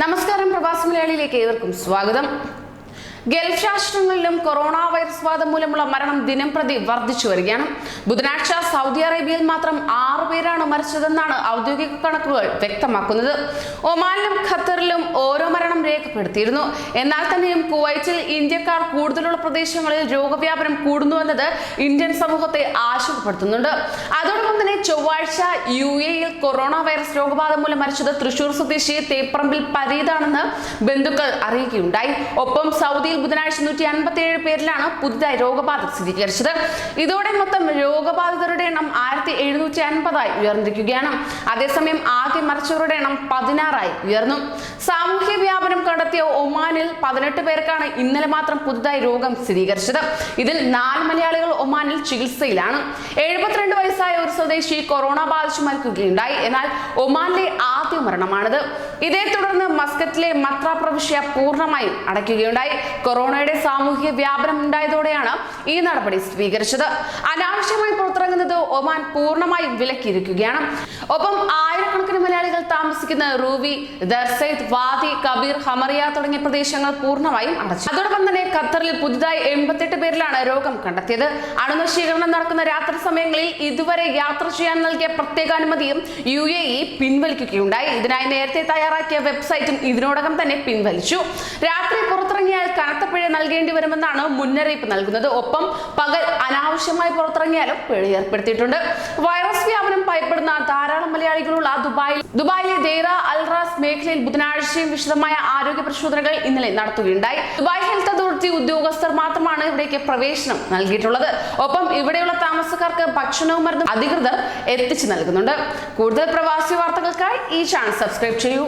നമസ്കാരം, പ്രവാസി മലയാളിയിലേക്ക് ഏവർക്കും സ്വാഗതം. ഗൾഫ് രാഷ്ട്രങ്ങളിലും കൊറോണ വൈറസ് ബാധ മൂലമുള്ള മരണം ദിനം പ്രതി വർദ്ധിച്ചു വരികയാണ്. ബുധനാഴ്ച സൗദി അറേബ്യയിൽ മാത്രം 6 പേരാണ് മരിച്ചതെന്നാണ് ഔദ്യോഗിക കണക്കുകൾ വ്യക്തമാക്കുന്നത്. ഒമാനിലും ഖത്തറിലും ഓരോ മരണം രേഖപ്പെടുത്തിയിരുന്നു. എന്നാൽ തന്നെയും കുവൈറ്റിൽ ഇന്ത്യക്കാർ കൂടുതലുള്ള പ്രദേശങ്ങളിൽ രോഗവ്യാപനം കൂടുന്നുവെന്നത് ഇന്ത്യൻ സമൂഹത്തെ ആശങ്കപ്പെടുത്തുന്നുണ്ട്. അതോടൊപ്പം തന്നെ ചൊവ്വാഴ്ച UAE-യിൽ കൊറോണ വൈറസ് രോഗബാധ മൂലം മരിച്ചത് തൃശൂർ സ്വദേശി തേപ്പറമ്പിൽ പരീതാണെന്ന് ബന്ധുക്കൾ അറിയിക്കുകയുണ്ടായി. ഒപ്പം സൗദി ബുധനാഴ്ച 157 പേരിലാണ് പുതുതായി രോഗബാധ സ്ഥിരീകരിച്ചത്. ഇതോടെ മൊത്തം രോഗബാധിതരുടെ എണ്ണം 1750 ഉയർന്നിരിക്കുകയാണ്. അതേസമയം ആകെ മരിച്ചവരുടെ എണ്ണം 16 ഉയർന്നു. സാമൂഹ്യ വ്യാപനം കണ്ടെത്തിയ ഒമാനിൽ 18 പേർക്കാണ് ഇന്നലെ മാത്രം പുതുതായി രോഗം സ്ഥിരീകരിച്ചത്. ഇതിൽ 4 മലയാളികൾ ഒമാനിൽ ചികിത്സയിലാണ്. 72 വയസ്സായ ഒരു സ്വദേശി കൊറോണ ബാധിച്ചു മരിക്കുകയുണ്ടായി. എന്നാൽ ഒമാനിലെ ആദ്യ മരണമാണിത്. ഇതേ തുടർന്ന് മസ്കറ്റിലെ മത്ര പ്രവിശ്യ പൂർണ്ണമായും അടയ്ക്കുകയുണ്ടായി. കൊറോണയുടെ സാമൂഹിക വ്യാപനം ഉണ്ടായതോടെയാണ് ഈ നടപടി സ്വീകരിച്ചത്. അനാവശ്യമായി പുറത്തിറങ്ങുന്നത് ഒമാൻ പൂർണ്ണമായും വിലക്കിയിരിക്കുകയാണ്. ഒപ്പം ആയിരക്കണക്കിന് മലയാളികൾ താമസിക്കുന്ന റൂവി, ദർസൈദ്, വാദി, കബീർ, ഹമറിയ തുടങ്ങിയ പ്രദേശങ്ങൾ പൂർണ്ണമായും അടച്ചു. അതോടൊപ്പം തന്നെ ഖത്തറിൽ പുതുതായി 88 പേരിലാണ് രോഗം കണ്ടെത്തിയത്. അണുനശീകരണം നടക്കുന്ന രാത്രി സമയങ്ങളിൽ ഇതുവരെ യാത്ര ചെയ്യാൻ നൽകിയ പ്രത്യേക അനുമതിയും UAE പിൻവലിക്കുകയുണ്ടായി. ഇതിനായി നേരത്തെ തയ്യാറാക്കിയ വെബ്സൈറ്റും ഇതിനോടകം തന്നെ പിൻവലിച്ചു. രാത്രി പുറത്തിറങ്ങിയാൽ കനത്ത പിഴ നൽകേണ്ടി വരുമെന്നാണ് മുന്നറിയിപ്പ് നൽകുന്നത്. ഒപ്പം പകൽ അനാവശ്യമായി പുറത്തിറങ്ങിയാലും പിഴ ഏർപ്പെടുത്തിയിട്ടുണ്ട്. വൈറസ് വ്യാപനം ഭയപ്പെടുന്ന ധാരാളം മലയാളികളുള്ള ദുബായിലെ ദേറ അൽ റാസ് മേഖലയിൽ ബുധനാഴ്ചയും വിശദമായ ആരോഗ്യ പരിശോധനകൾ ഇന്നലെ നടത്തുകയുണ്ടായി. ദുബായ് ഹെൽത്ത് അതോറിറ്റി ഉദ്യോഗസ്ഥർ മാത്രമാണ് ഇവിടേക്ക് പ്രവേശനം നൽകിയിട്ടുള്ളത്. ഒപ്പം ഇവിടെയുള്ള താമസക്കാർക്ക് ഭക്ഷണവും മരുന്നും അധികൃതർ എത്തിച്ചു നൽകുന്നുണ്ട്. കൂടുതൽ പ്രവാസി വാർത്തകൾക്കായി ഈ ചാനൽ സബ്സ്ക്രൈബ് ചെയ്യൂ.